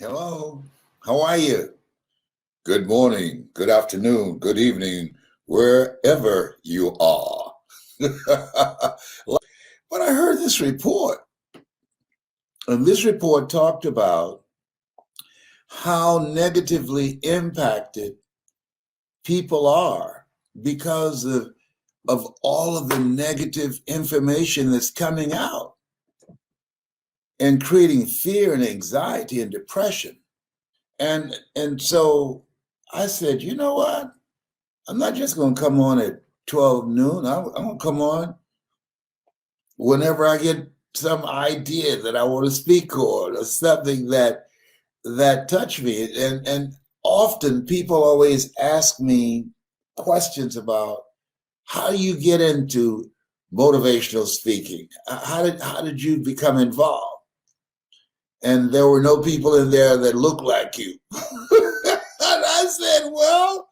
Hello, how are you? Good morning, good afternoon, good evening, wherever you are. But I heard this report, and this report talked about how negatively impacted people are because of all of the negative information that's coming out and creating fear and anxiety and depression. And so I said, you know what? I'm not just going to come on at 12 noon. I'm going to come on whenever I get some idea that I want to speak on or something that touched me. And often people always ask me questions about how do you get into motivational speaking? How did you become involved? And there were no people in there that looked like you. And I said, well,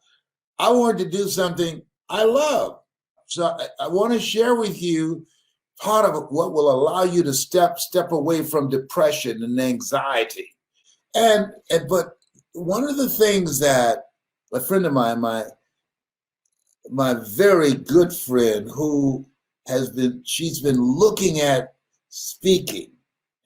I wanted to do something I love. So I want to share with you part of what will allow you to step away from depression and anxiety. But one of the things that a friend of mine, my very good friend, she's been looking at speaking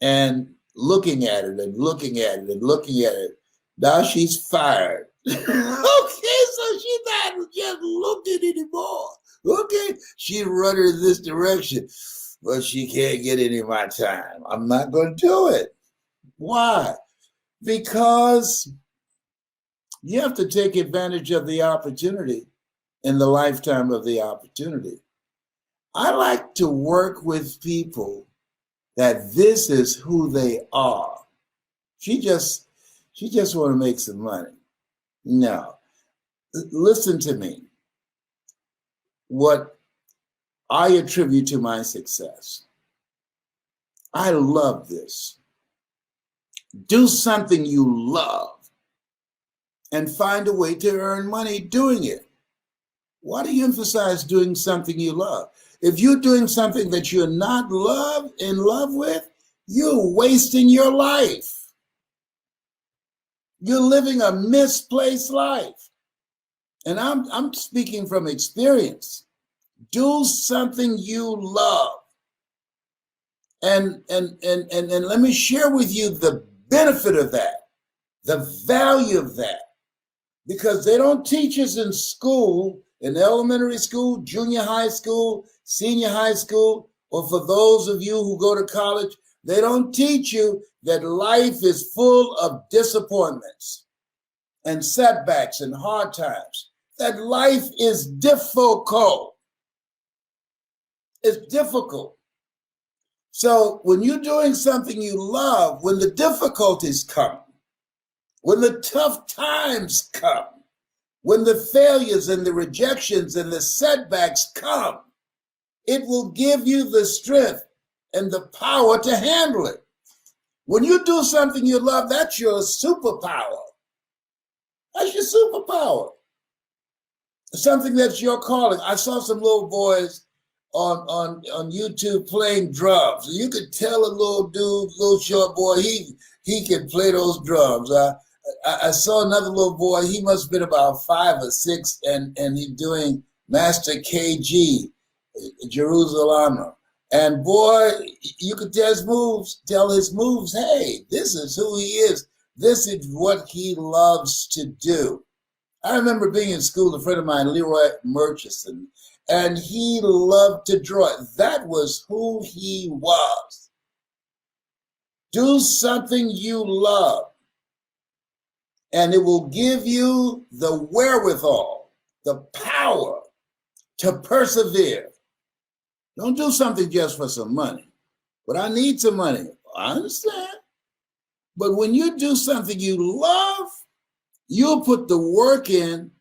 and looking at it and looking at it and looking at it. Now she's fired. Okay, so she's not just looking anymore. Okay, she's running in this direction, but she can't get any of my time. I'm not going to do it. Why? Because you have to take advantage of the opportunity in the lifetime of the opportunity. I like to work with people that this is who they are. She just want to make some money. No. Listen to me. What I attribute to my success. I love this. Do something you love and find a way to earn money doing it. Why do you emphasize doing something you love? If you're doing something that you're not in love with, you're wasting your life. You're living a misplaced life. And I'm speaking from experience. Do something you love. And let me share with you the benefit of that, the value of that. Because they don't teach us in school, in elementary school, junior high school, senior high school, or for those of you who go to college, they don't teach you that life is full of disappointments and setbacks and hard times. That life is difficult. It's difficult. So when you're doing something you love, when the difficulties come, when the tough times come, when the failures and the rejections and the setbacks come, it will give you the strength and the power to handle it. When you do something you love, that's your superpower. That's your superpower. Something that's your calling. I saw some little boys on YouTube playing drums. You could tell a little dude, little short boy, he can play those drums. I saw another little boy, he must have been about 5 or 6, and he's doing Master KG, Jerusalem. And boy, you could tell his moves, hey, this is who he is. This is what he loves to do. I remember being in school, a friend of mine, Leroy Murchison, and he loved to draw. That was who he was. Do something you love, and it will give you the wherewithal, the power to persevere. Don't do something just for some money. But I need some money. I understand. But when you do something you love, you'll put the work in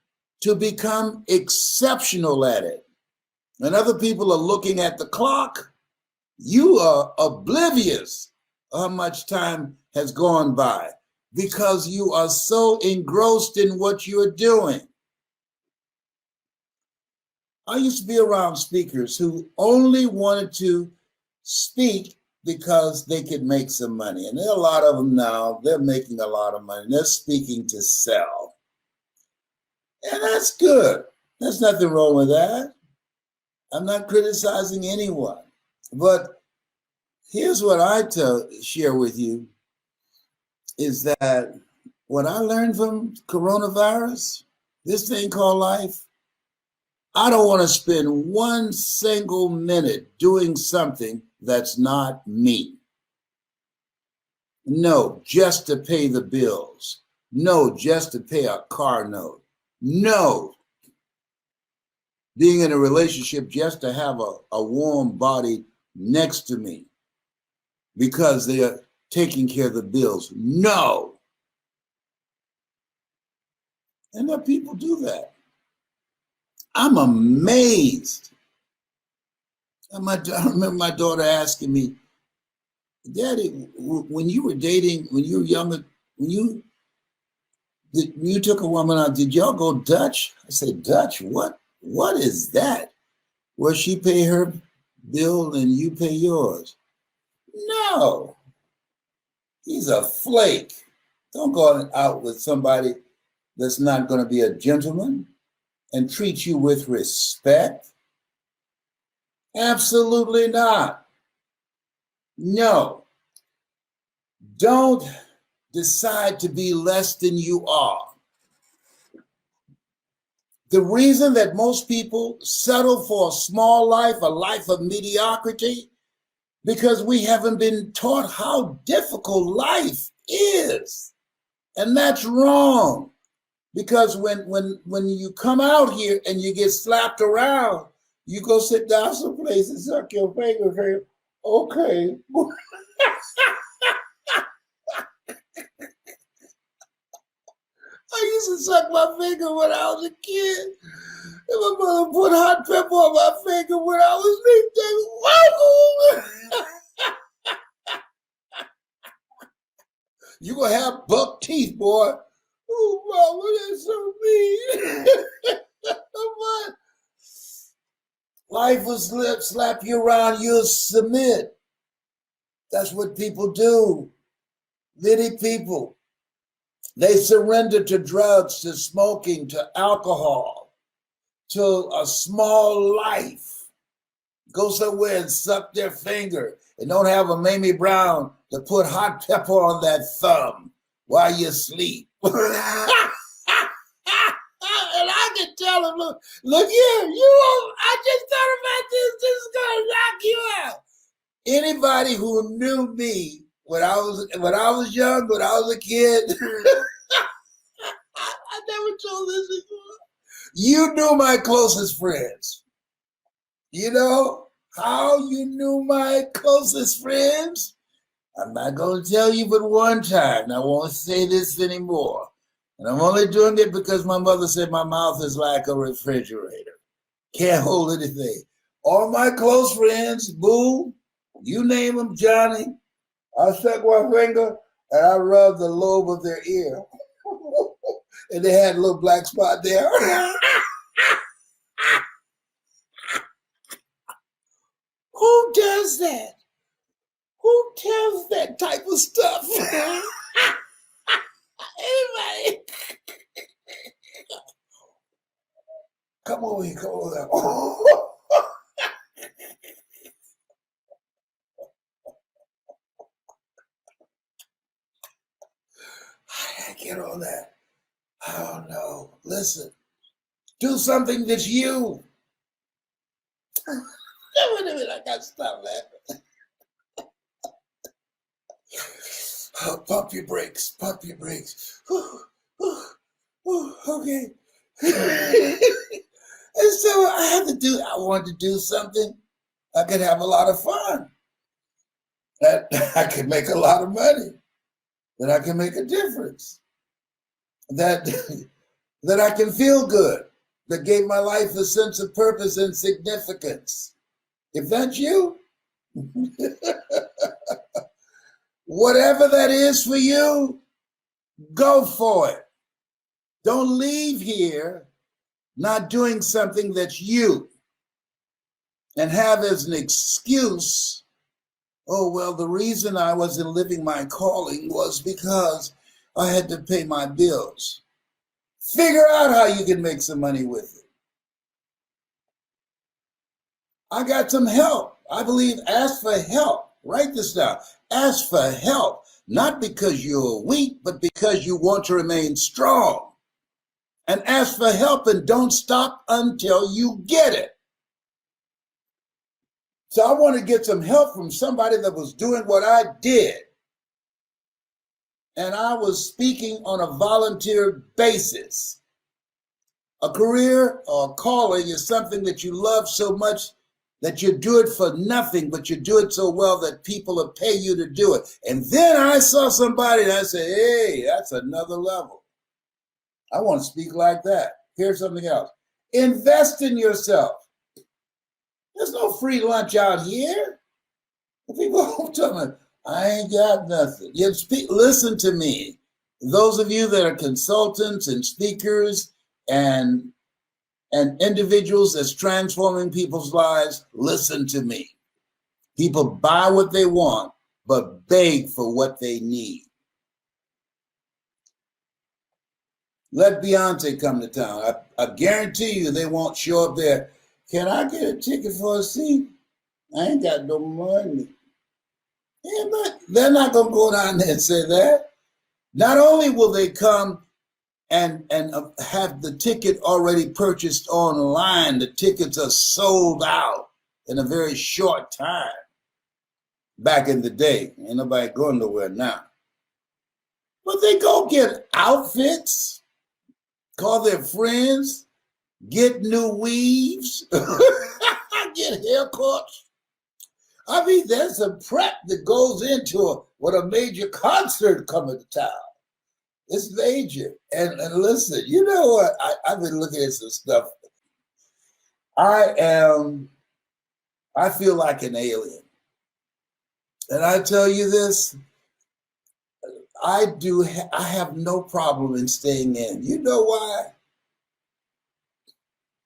to become exceptional at it. And other people are looking at the clock. You are oblivious how much time has gone by because you are so engrossed in what you're doing. I used to be around speakers who only wanted to speak because they could make some money. And there are a lot of them now, they're making a lot of money. They're speaking to sell. And that's good. There's nothing wrong with that. I'm not criticizing anyone. But here's what I share with you is that what I learned from coronavirus, this thing called life, I don't want to spend one single minute doing something that's not me. No, just to pay the bills. No, just to pay a car note. No, being in a relationship just to have a warm body next to me because they are taking care of the bills. No. And there people do that. I'm amazed. And I remember my daughter asking me, Daddy, when you were dating, when you were younger, when you took a woman out, did y'all go Dutch? I said, Dutch? What? What is that? Well, she pay her bill and you pay yours. No. He's a flake. Don't go out with somebody that's not going to be a gentleman and treat you with respect. Absolutely not. No. Don't decide to be less than you are. The reason that most people settle for a small life, a life of mediocrity, because we haven't been taught how difficult life is. And that's wrong. Because when you come out here and you get slapped around, you go sit down someplace and suck your finger. Okay. I used to suck my finger when I was a kid. And my mother put hot pepper on my finger when I was sleeping. You gonna have buck teeth, boy. Oh, Mama, that's so mean. Life will slap you around, you'll submit. That's what people do. Many people, they surrender to drugs, to smoking, to alcohol, to a small life. Go somewhere and suck their finger and don't have a Mamie Brown to put hot pepper on that thumb while you sleep. And I can tell them, look here, I just thought about this. This is gonna knock you out. Anybody who knew me when I was young, when I was a kid, I never told this before. You knew my closest friends. You know how you knew my closest friends? I'm not going to tell you but one time. I won't say this anymore. And I'm only doing it because my mother said my mouth is like a refrigerator. Can't hold anything. All my close friends, Boo, you name them, Johnny, I stuck my finger and I rubbed the lobe of their ear. And they had a little black spot there. Who does that? Who tells that type of stuff? Anybody? Come over here, come over there. I get on that. Oh no, listen. Do something that's you. Wait a minute, I got to stop laughing. Pump your brakes, pump your brakes. Okay. And so I wanted to do something. I could have a lot of fun. That I could make a lot of money. That I can make a difference. That I can feel good. That gave my life a sense of purpose and significance. If that's you, whatever that is for you, go for it. Don't leave here not doing something that's you and have as an excuse Oh, well, the reason I wasn't living my calling was because I had to pay my bills. Figure out how you can make some money with it. I got some help. I believe ask for help. Write this down. Ask for help, not because you're weak, but because you want to remain strong. And ask for help and don't stop until you get it. So I want to get some help from somebody that was doing what I did. And I was speaking on a volunteer basis. A career or a calling is something that you love so much that you do it for nothing, but you do it so well that people will pay you to do it. And then I saw somebody and I said, hey, that's another level. I want to speak like that. Here's something else. Invest in yourself. There's no free lunch out here. People tell me, I ain't got nothing. Listen to me. Those of you that are consultants and speakers and individuals that's transforming people's lives, listen to me. People buy what they want, but beg for what they need. Let Beyonce come to town. I guarantee you they won't show up there. Can I get a ticket for a seat? I ain't got no money. They're not going to go down there and say that. Not only will they come and have the ticket already purchased online, the tickets are sold out in a very short time. Back in the day, ain't nobody going nowhere now. But they go get outfits, call their friends, get new weaves, get haircuts. I mean, there's a prep that goes into what a major concert coming to town. It's major. And listen, you know what? I've been looking at some stuff. I feel like an alien. And I tell you this, I have no problem in staying in. You know why?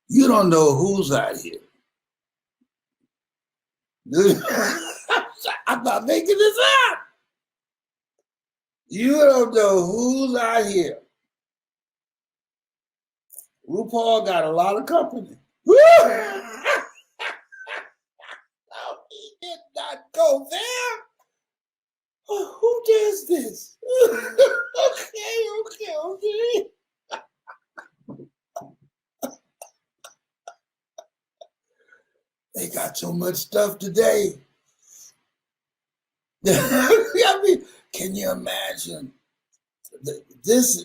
You don't know who's out here. I'm not making this up. You don't know who's out here. RuPaul got a lot of company. No, he did not go there. Oh, who does this? Okay. They got so much stuff today. I mean, can you imagine this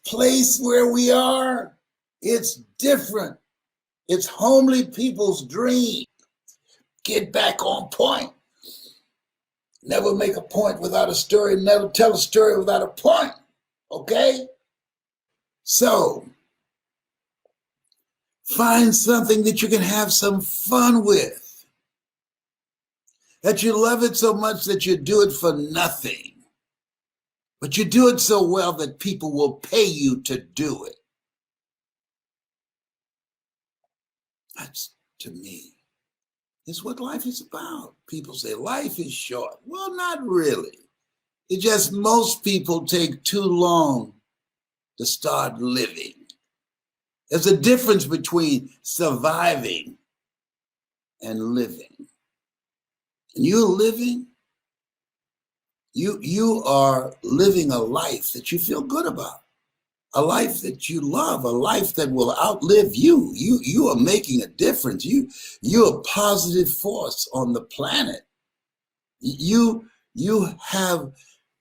place where we are? It's different. It's homely people's dream. Get back on point. Never make a point without a story. Never tell a story without a point. Okay? So, find something that you can have some fun with. That you love it so much that you do it for nothing. But you do it so well that people will pay you to do it. That's, to me, is what life is about. People say life is short. Well, not really. It's just most people take too long to start living. There's a difference between surviving and living. And you're living, you are living a life that you feel good about, a life that you love, a life that will outlive you. You are making a difference. You're a positive force on the planet. You have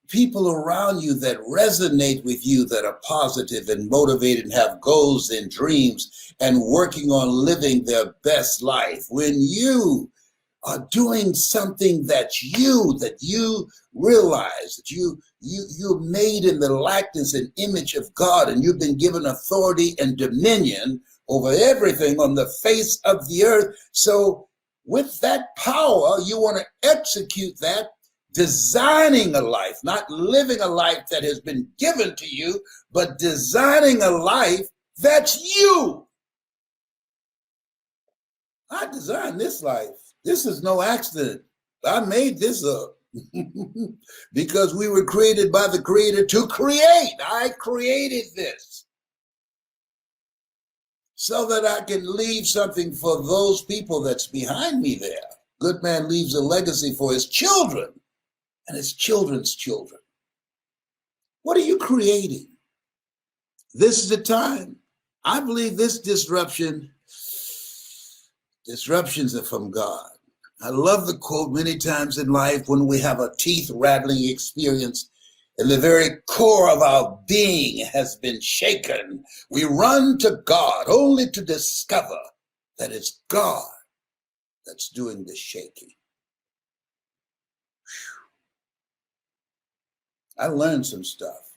people around you that resonate with you, that are positive and motivated and have goals and dreams and working on living their best life. When you are doing something that you realize that you're made in the likeness and image of God, and you've been given authority and dominion over everything on the face of the earth. So with that power, you want to execute that, designing a life, not living a life that has been given to you, but designing a life that's you. I designed this life. This is no accident. I made this up because we were created by the Creator to create. I created this so that I can leave something for those people that's behind me there. Good man leaves a legacy for his children and his children's children. What are you creating? This is the time. I believe this disruptions are from God. I love the quote many times in life when we have a teeth rattling experience and the very core of our being has been shaken. We run to God only to discover that it's God that's doing the shaking. I learned some stuff.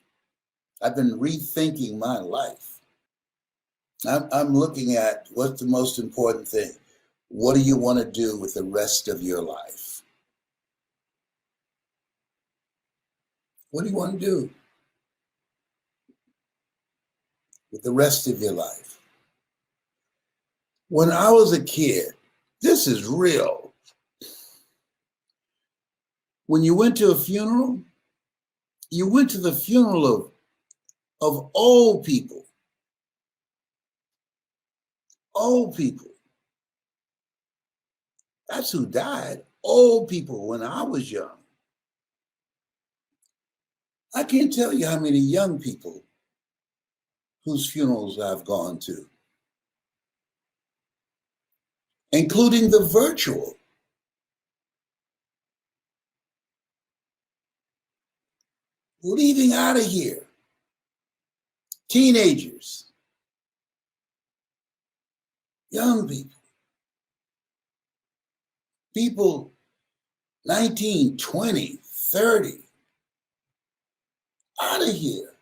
I've been rethinking my life. I'm looking at what's the most important thing. What do you want to do with the rest of your life? What do you want to do with the rest of your life? When I was a kid, this is real. When you went to a funeral, you went to the funeral of old people. Old people. That's who died. Old people when I was young. I can't tell you how many young people whose funerals I've gone to, including the virtual. Leaving out of here. Teenagers. Young people. People 19, 20, 30. Out of here.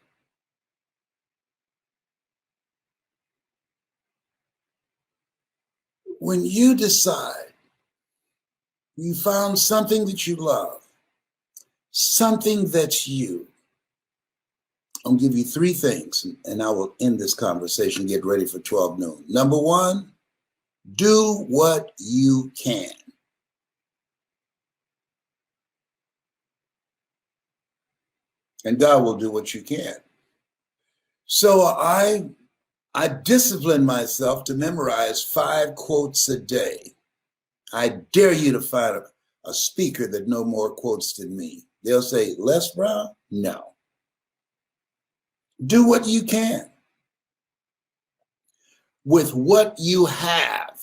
When you decide you found something that you love, something that's you, I'll give you three things and I will end this conversation, get ready for 12 noon. Number one, do what you can. And God will do what you can. So I discipline myself to memorize 5 quotes a day. I dare you to find a speaker that know more quotes than me. They'll say, Les Brown? No. Do what you can with what you have.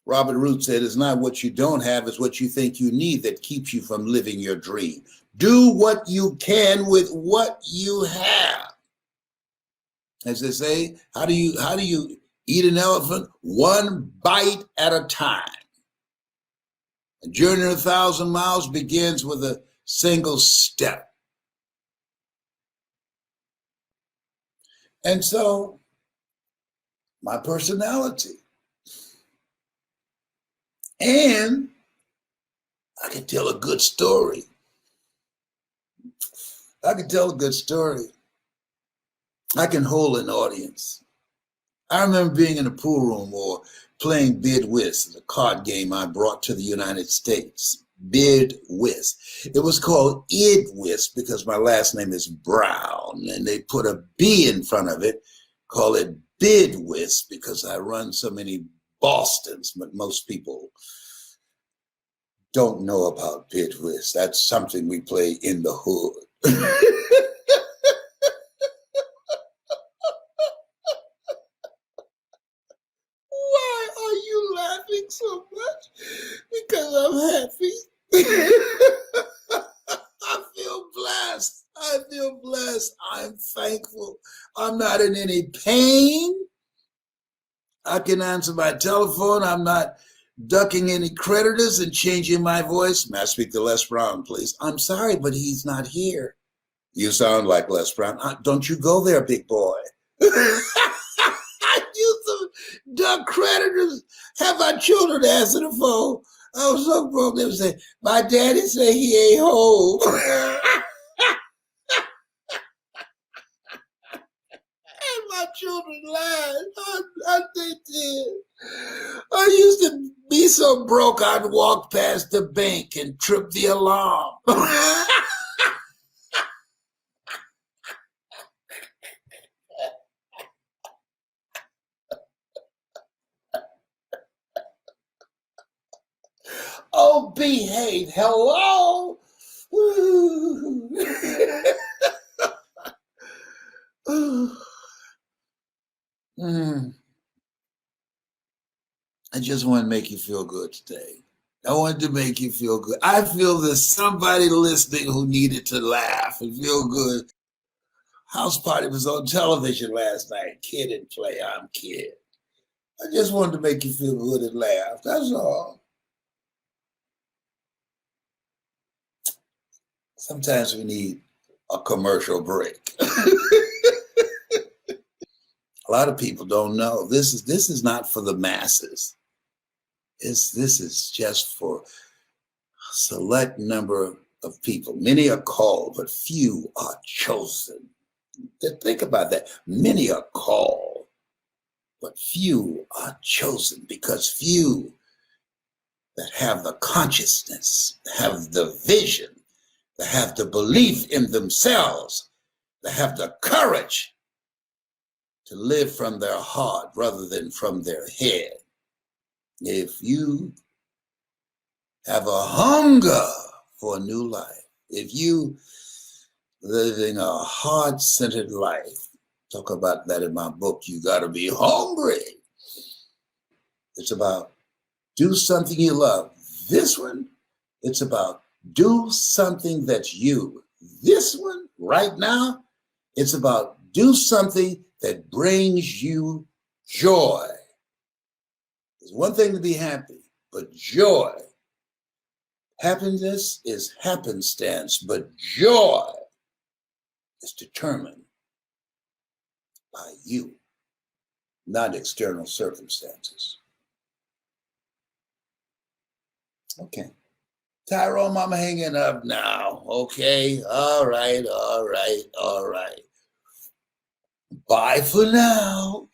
Robert Root said, it's not what you don't have, it's what you think you need that keeps you from living your dream. Do what you can with what you have. As they say, how do you eat an elephant? One bite at a time. A journey 1,000 miles begins with a single step. And so, my personality. And I can tell a good story. I can tell a good story. I can hold an audience. I remember being in a pool room or playing bid whist, a card game I brought to the United States. Bid whist. It was called Id Whist because my last name is Brown, and they put a B in front of it, call it Bid Whist because I run so many Bostons, but most people don't know about bid whist. That's something we play in the hood. Why are you laughing so much? Because I'm happy. I feel blessed. I feel blessed. I'm thankful. I'm not in any pain. I can answer my telephone. I'm not ducking any creditors and changing my voice. May I speak to Les Brown, please? I'm sorry, but he's not here. You sound like Les Brown. Don't you go there, big boy. I used to duck creditors, have my children answer the phone. I was so broke, they would say, my daddy say he ain't home. And my children lied. I they did. I used to so broke I'd walk past the bank and trip the alarm. Oh, behave. Hello. Mm. I just want to make you feel good today. I wanted to make you feel good. I feel there's somebody listening who needed to laugh and feel good. House Party was on television last night. Kid and play. I'm Kid. I just wanted to make you feel good and laugh. That's all. Sometimes we need a commercial break. A lot of people don't know this is not for the masses. This is just for a select number of people. Many are called, but few are chosen. Think about that. Many are called, but few are chosen, because few that have the consciousness, have the vision, that have the belief in themselves, that have the courage to live from their heart rather than from their head. If you have a hunger for a new life, if you living a heart-centered life, talk about that in my book, You Gotta Be Hungry. It's about do something you love. This one, it's about do something that's you. This one, right now, it's about do something that brings you joy. It's one thing to be happy, but joy. Happiness is happenstance, but joy is determined by you, not external circumstances. Okay. Tyrone, I'm hanging up now. Okay. All right. Bye for now.